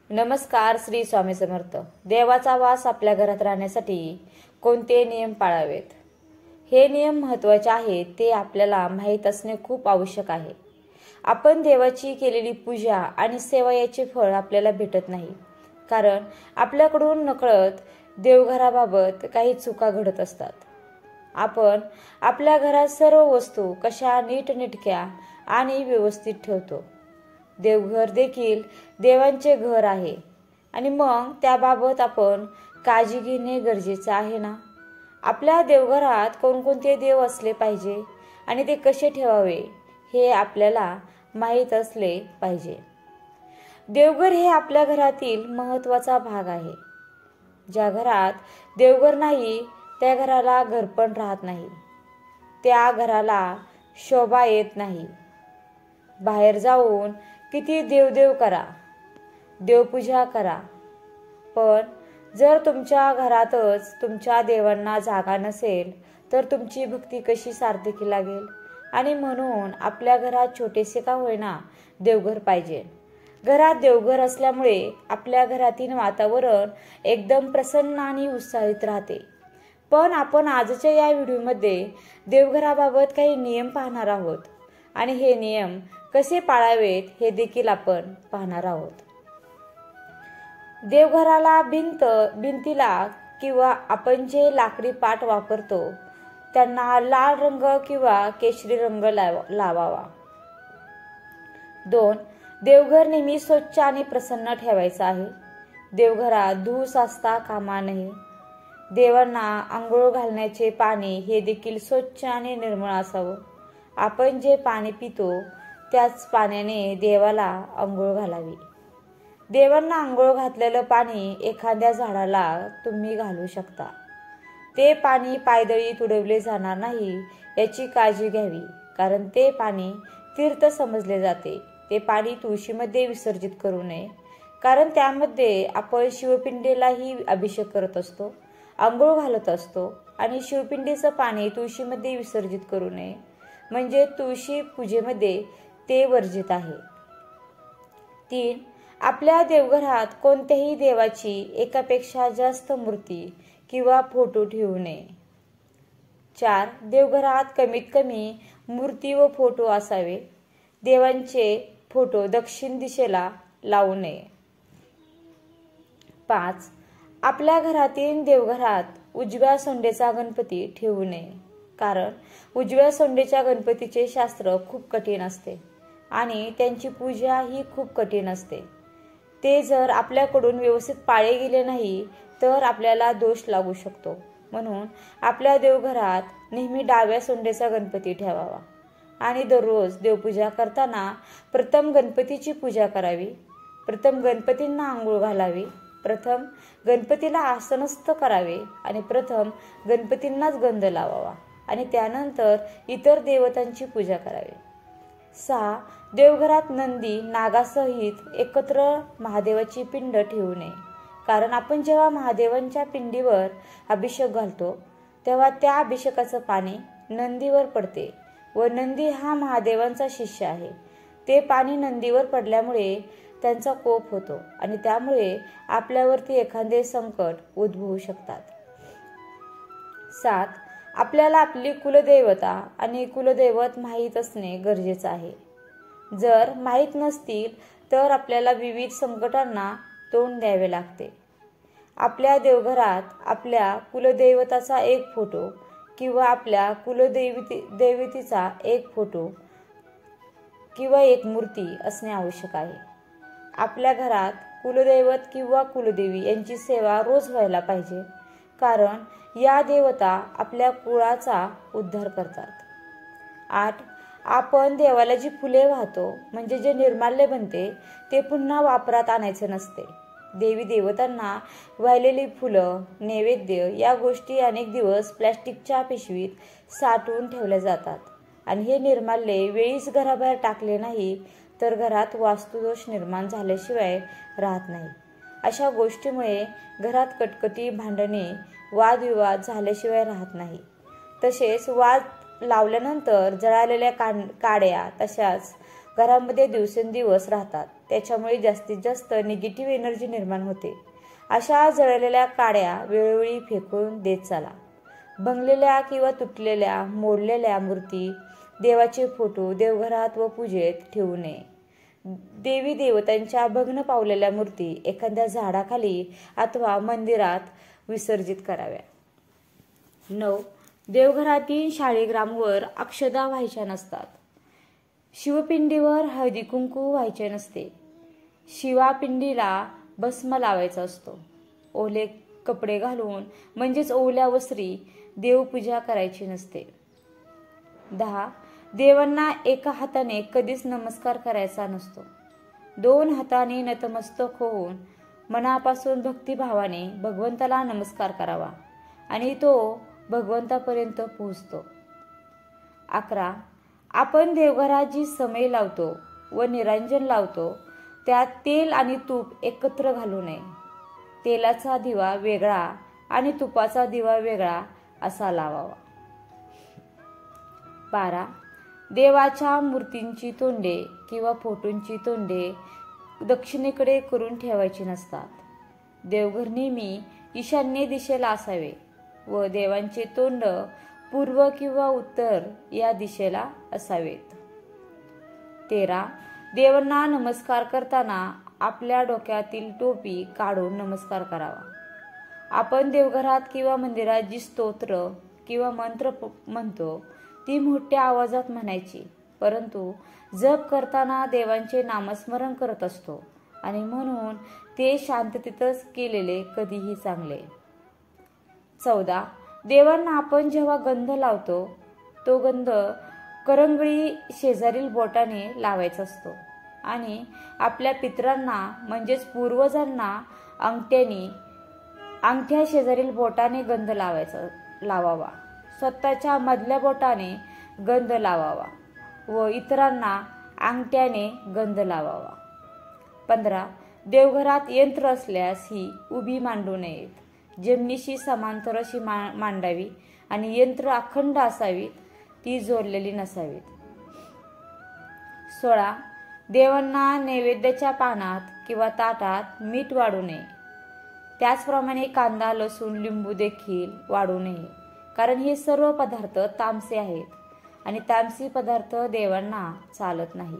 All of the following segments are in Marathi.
नमस्कार. श्री स्वामी समर्थ. देवाचा वास आपल्या घरात राहण्यासाठी कोणते नियम पाळावेत? हे नियम महत्त्वाचे आहेत, ते आपल्याला माहीत असणे खूप आवश्यक आहे. आपण देवाची केलेली पूजा आणि सेवा याचे फळ आपल्याला भेटत नाही, कारण आपल्याकडून नकळत देवघराबाबत काही चुका घडत असतात. आपण आपल्या घरात सर्व वस्तू कशा नीटनेटक्या आणि व्यवस्थित ठेवतो. देवघर देखील देवांचे घर आहे आणि मग त्याबाबत आपण काळजी घेणे गरजेचे आहे ना. आपल्या देवघरात कोणकोणते देव असले पाहिजे आणि ते कसे ठेवावे हे आपल्याला माहीत असले पाहिजे. देवघर हे आपल्या घरातील महत्त्वाचा भाग आहे. ज्या घरात देवघर नाही त्या घराला घरपण राहत नाही, त्या घराला शोभा येत नाही. बाहेर जाऊन किती देवदेव करा, देवपूजा करा, पण जर तुमच्या घरातच तुमच्या देवांना जागा नसेल तर तुमची भक्ती कशी सार्थकी लागेल? आणि म्हणून आपल्या घरात छोटेसे का होईना देवघर पाहिजे. घरात देवघर असल्यामुळे आपल्या घरातील वातावरण एकदम प्रसन्न आणि उत्साहित राहते. पण आपण आजच्या या व्हिडिओमध्ये देवघराबाबत काही नियम पाहणार आहोत आणि हे नियम कसे पाळावेत हे देखील आपण पाहणार आहोत. देवघराला भिंतीला किंवा आपण जे लाकडी पाट वापरतो त्यांना लाल रंग किंवा केशरी रंग लावावा. 2. देवघर नेहमी स्वच्छ आणि प्रसन्न ठेवायचं आहे. देवघरात धूळ साचता कामा नये. देवांना आंघोळ घालण्याचे पाणी हे देखील स्वच्छ आणि निर्मळ असावं. आपण जे पाणी पितो त्याच पाण्याने देवाला आंघोळ घालावी. देवांना आंघोळ घातलेलं पाणी एखाद्या झाडाला तुम्ही घालू शकता. ते पाणी पायदळी तुडवले जाणार नाही याची काळजी घ्यावी, कारण ते पाणी तीर्थ समजले जाते. ते पाणी तुळशीमध्ये विसर्जित करू नये, कारण त्यामध्ये आपण शिवपिंडीलाही अभिषेक करत असतो, आंघोळ घालत असतो आणि शिवपिंडीचं पाणी तुळशीमध्ये विसर्जित करू नये, म्हणजे तुळशी पूजेमध्ये ते वर्जित आहे. 3. आपल्या देवघरात कोणत्याही देवाची एकापेक्षा जास्त मूर्ती किंवा फोटो ठेवू नये. 4. देवघरात कमीत कमी मूर्ती व फोटो असावे. देवांचे फोटो दक्षिण दिशेला लावू नये. 5. आपल्या घरातील देवघरात उजव्या सोंडेचा गणपती ठेवू नये, कारण उजव्या सोंडेच्या गणपतीचे शास्त्र खूप कठीण असते आणि त्यांची पूजा ही खूप कठीण असते. ते जर आपल्याकडून व्यवस्थित पाळले गेले नाही तर आपल्याला दोष लागू शकतो. म्हणून आपल्या देवघरात नेहमी डाव्या सोंडेचा गणपती ठेवावा आणि दररोज देवपूजा करताना प्रथम गणपतीची पूजा करावी, प्रथम गणपतींना आंघोळ घालावी, प्रथम गणपतीला आसनस्थ करावे आणि प्रथम गणपतींनाच गंध लावावा आणि त्यानंतर इतर देवतांची पूजा करावी. 6. देवघरात नंदी नागासहित एकत्र महादेवाची पिंड ठेवू नये, कारण आपण जेव्हा महादेवांच्या पिंडीवर अभिषेक घालतो तेव्हा त्या अभिषेकाचं पाणी नंदीवर पडते व नंदी हा महादेवांचा शिष्य आहे. ते पाणी नंदीवर पडल्यामुळे त्यांचा कोप होतो आणि त्यामुळे आपल्यावरती एखादे संकट उद्भवू शकतात. 7. आपल्याला आपली कुलदेवता आणि कुलदैवत माहीत असणे गरजेचे आहे. जर माहीत नसतील तर आपल्याला विविध संकटांना तोंड द्यावे लागते. आपल्या देवघरात आपल्या कुलदैवताचा एक फोटो किंवा आपल्या कुलदेवतीचा एक फोटो किंवा एक मूर्ती असणे आवश्यक आहे. आपल्या घरात कुलदैवत किंवा कुलदेवी यांची सेवा रोज व्हायला पाहिजे, कारण या देवता आपल्या कुळाचा उद्धार करतात. 8. आपण देवाला जी फुले वाहतो म्हणजे जे निर्माल्य बनते ते पुन्हा वापरात आणायचे नसते. देवी देवतांना वाहिलेली फुलं, नैवेद्य या गोष्टी अनेक दिवस प्लॅस्टिकच्या पिशवीत साठवून ठेवल्या जातात आणि हे निर्माल्य वेळीच घराबाहेर टाकले नाही तर घरात वास्तुदोष निर्माण झाल्याशिवाय राहत नाही. अशा गोष्टीमुळे घरात कटकटी, भांडणे, वादविवाद झाल्याशिवाय राहत नाही. तसेच वाद लावल्यानंतर जळालेल्या काड्या तशाच घरामध्ये दिवसेंदिवस राहतात. त्याच्यामुळे जास्तीत जास्त निगेटिव्ह एनर्जी निर्माण होते. अशा जळलेल्या काड्या वेळोवेळी फेकून देत चला. भंगलेल्या किंवा तुटलेल्या मोडलेल्या मूर्ती, देवाचे फोटो देवघरात व पूजेत ठेवू नये. देवी देवतांच्या भग्न पावलेल्या मूर्ती एखाद्या झाडाखाली अथवा मंदिरात विसर्जित कराव्या. 9. देवघरातील शाळीग्रामवर अक्षदा व्हायच्या नसतात. शिवपिंडीवर हळदी कुंकू व्हायचे नसते. शिवापिंडीला भस्म लावायचा असतो. ओले कपडे घालून म्हणजेच ओल्या वस्त्री देवपूजा करायची नसते. 10. देवांना एका हाताने कधीच नमस्कार करायचा नसतो. 2 हातांनी नतमस्तक होऊन मनापासून भक्तिभावाने भगवंताला नमस्कार करावा आणि तो भगवंतापर्यंत पोहोचतो. 11. आपण देवघरात जी समई लावतो व निरांजन लावतो त्यात तेल आणि तूप एकत्र घालू नये. तेलाचा दिवा वेगळा आणि तुपाचा दिवा वेगळा असा लावावा. 12. देवाच्या मूर्तींची तोंडे किंवा फोटोंची तोंडे दक्षिणेकडे करून ठेवायची नसतात. देवघर नेहमी ईशान्य दिशेला असावे व देवांचे तोंड पूर्व किंवा उत्तर या दिशेला असावेत. 13. देवांना नमस्कार करताना आपल्या डोक्यातील टोपी काढून नमस्कार करावा. आपण देवघरात किंवा मंदिरात जी स्तोत्र किंवा मंत्र म्हणतो ती मोठ्या आवाजात म्हणायची, परंतु जप करताना देवांचे नामस्मरण करत असतो आणि म्हणून ते शांततेतच केलेले कधीही चांगले. 14. देवांना आपण जेव्हा गंध लावतो तो गंध करंगळी शेजारील बोटाने लावायचा असतो आणि आपल्या पितरांना म्हणजेच पूर्वजांना अंगठ्या शेजारील बोटाने गंध लावावा. स्वतःच्या मधल्या बोटाने गंध लावावा व इतरांना अंगठ्याने गंध लावावा. 15. देवघरात यंत्र असल्यास ही उभी मांडू नयेत. जमिनीशी समांतर अशी मांडावी आणि यंत्र अखंड असावीत, ती जोडलेली नसावीत. 16. देवांना नैवेद्याच्या पानात किंवा ताटात मीठ वाढू नये. त्याचप्रमाणे कांदा, लसूण, लिंबू देखील वाढू नये, कारण हे सर्व पदार्थ तामसी आहेत आणि तामसी पदार्थ देवांना चालत नाही.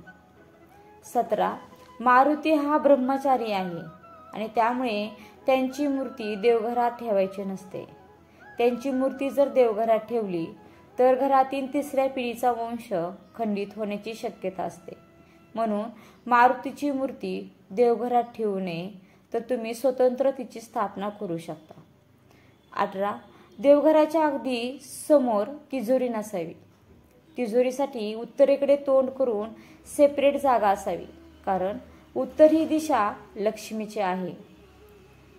17. मारुती हा ब्रह्मचारी आहे आणि त्यामुळे त्यांची मूर्ती देवघरात ठेवायची नसते. त्यांची मूर्ती जर देवघरात ठेवली तर घरातील 3ऱ्या पिढीचा वंश खंडित होण्याची शक्यता असते. म्हणून मारुतीची मूर्ती देवघरात ठेवू नये, तर तुम्ही स्वतंत्र तिची स्थापना करू शकता. 18. देवघराच्या अगदी समोर तिजोरी नसावी. तिजोरीसाठी उत्तरेकडे तोंड करून सेपरेट जागा असावी, कारण उत्तर ही दिशा लक्ष्मीची आहे.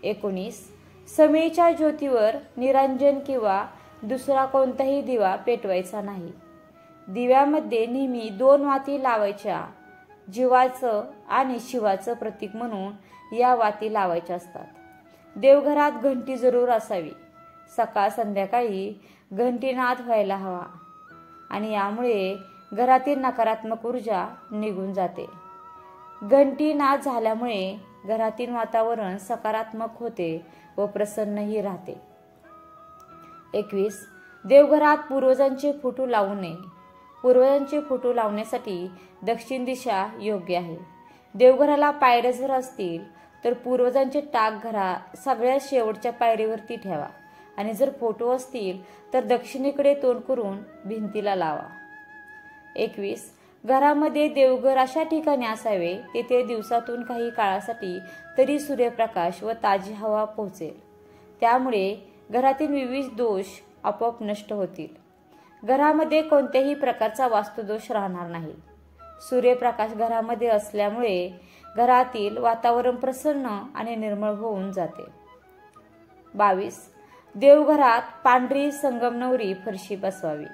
19. समईच्या ज्योतीवर निरांजन किंवा दुसरा कोणताही दिवा पेटवायचा नाही. दिव्यामध्ये नेहमी 2 वाती लावायच्या. जीवाचं आणि शिवाचं प्रतीक म्हणून या वाती लावायच्या असतात. देवघरात घंटी जरूर असावी. सकाळ संध्याकाळी घंटीनाद व्हायला हवा आणि यामुळे घरातील नकारात्मक ऊर्जा निघून जाते. घंटीनाद झाल्यामुळे घरातील वातावरण सकारात्मक होते व प्रसन्नही राहते. 21. देवघरात पूर्वजांचे फोटो लावू नये. पूर्वजांचे फोटो लावण्यासाठी दक्षिण दिशा योग्य आहे. देवघराला पायऱ्या जर असतील तर पूर्वजांचे टाक सगळ्यात शेवटच्या पायरीवरती ठेवा आणि जर फोटो असतील तर दक्षिणेकडे तोंड करून भिंतीला लावा. 21. घरामध्ये देवघर अशा ठिकाणी असावे तेथे दिवसातून काही काळासाठी तरी सूर्यप्रकाश व ताजी हवा पोहोचेल. त्यामुळे घरातील विविध दोष आपोआप नष्ट होतील. घरामध्ये कोणत्याही प्रकारचा वास्तुदोष राहणार नाही. सूर्यप्रकाश घरामध्ये असल्यामुळे घरातील वातावरण प्रसन्न आणि निर्मळ होऊन जाते. 22. देवघरात पांढरी संगमरवरी फरशी बसवावी.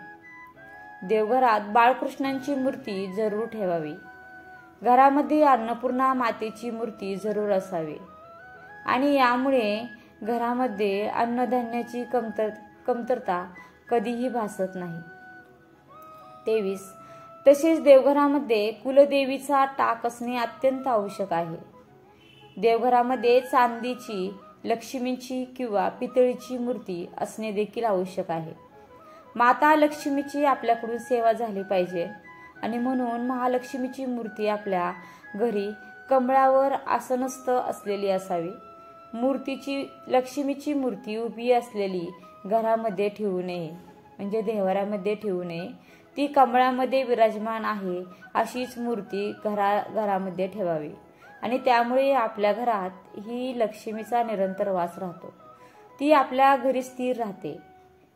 देवघरात बाळकृष्णांची मूर्ती जरूर ठेवावी. घरामध्ये अन्नपूर्णा मातेची मूर्ती जरूर असावी आणि यामुळे घरामध्ये अन्नधान्याची कमतरता कधीही भासत नाही. 23. तसेच देवघरामध्ये कुलदेवीचा टाक असणे अत्यंत आवश्यक आहे. देवघरामध्ये चांदीची, लक्ष्मीची किंवा पितळीची मूर्ती असणे देखील आवश्यक आहे. माता लक्ष्मीची आपल्याकडून सेवा झाली पाहिजे आणि म्हणून महालक्ष्मीची मूर्ती आपल्या घरी कमळावर आसनस्थ असलेली असावी. लक्ष्मीची मूर्ती उभी असलेली घरामध्ये ठेवू नये, म्हणजे देव्हाऱ्यामध्ये ठेवू नये. ती कमळामध्ये विराजमान आहे अशीच मूर्ती घरामध्ये ठेवावी आणि त्यामुळे आपल्या घरात ही लक्ष्मीचा निरंतर वास राहतो. ती आपल्या घरी स्थिर राहते.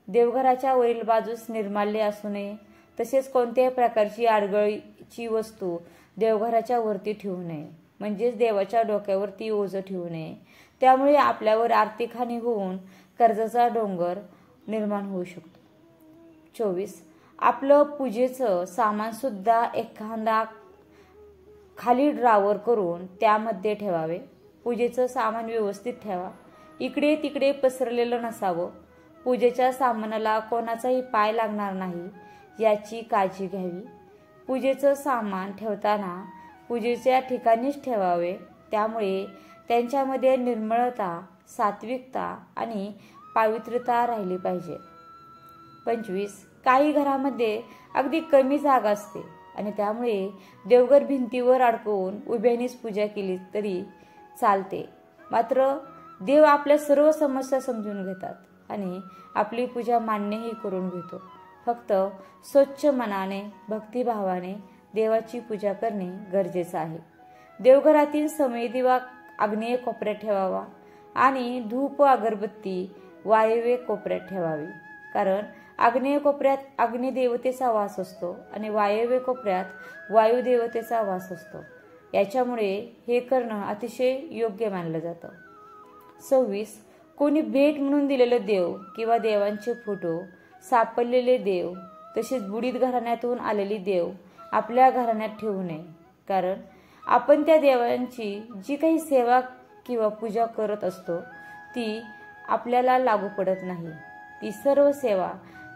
देवघराच्या वरील बाजूस निर्माल्य असू नये. तसेच कोणत्याही प्रकारची आडगळीची वस्तू देवघराच्या वरती ठेवू नये, म्हणजेच देवाच्या डोक्यावरती ओझं ठेवू नये. त्यामुळे आपल्यावर आर्थिक हानी होऊन कर्जाचा डोंगर निर्माण होऊ शकतो. 24. आपलं पूजेचं सामान सुद्धा एखादा खाली ड्रावर करून त्यामध्ये ठेवावे. पूजेचं सामान व्यवस्थित ठेवा. इकडे तिकडे पसरलेलं नसावं. पूजेच्या सामानाला कोणाचाही पाय लागणार नाही याची काळजी घ्यावी. पूजेचं सामान ठेवताना पूजेच्या ठिकाणीच ठेवावे. त्यामुळे त्यांच्यामध्ये निर्मळता, सात्विकता आणि पावित्र्यता राहिली पाहिजे. 25. काही घरामध्ये अगदी कमी जागा असते आणि त्यामुळे देवघर भिंतीवर अडकवून उभ्यानेच पूजा केली तरी चालते. मात्र देव आपल्या सर्व समस्या समजून घेतात आणि आपली पूजा मान्यही करून घेतो. फक्त स्वच्छ मनाने, भक्तिभावाने देवाची पूजा करणे गरजेचं आहे. देवघरातील समयी दिवा आग्नेय कोपऱ्यात ठेवावा आणि धूप अगरबत्ती वायव्य कोपऱ्यात ठेवावी. कारण आग्नेय कोपऱ्यात अग्निदेवतेचा वास असतो आणि वायव्य कोपऱ्यात वायुदेवतेचा वास असतो. याच्यामुळे हे करणं अतिशय योग्य मानलं जातं. 26. कोणी भेट म्हणून दिलेलं देव किंवा देवांचे फोटो, सापडलेले देव, तसेच बुडीत घराण्यातून आलेली देव आपल्या घराण्यात ठेवू नये. कारण आपण त्या देवांची जी काही सेवा किंवा पूजा करत असतो ती आपल्याला लागू पडत नाही. ती सर्व सेवा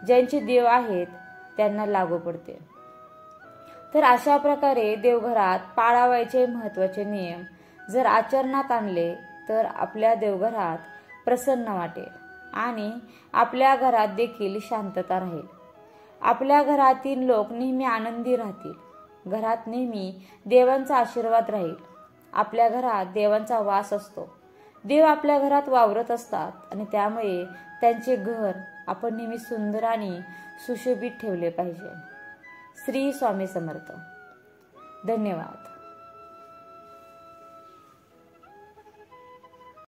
ज्यांचे देव आहेत त्यांना लागू पडते. तर अशा प्रकारे देवघरात पाळावयाचे महत्त्वाचे नियम जर आचरणात आणले तर आपल्या देवघरात प्रसन्न वाटेल आणि आपल्या घरात देखील शांतता राहील. आपल्या घरातील लोक नेहमी आनंदी राहतील. घरात नेहमी देवांचा आशीर्वाद राहील. आपल्या घरात देवांचा वास असतो. देव आपल्या घरात वावरत असतात आणि त्यामुळे त्यांचे घर आपण नेहमी सुंदर आणि सुशोभित ठेवले पाहिजे. श्री स्वामी समर्थ. धन्यवाद.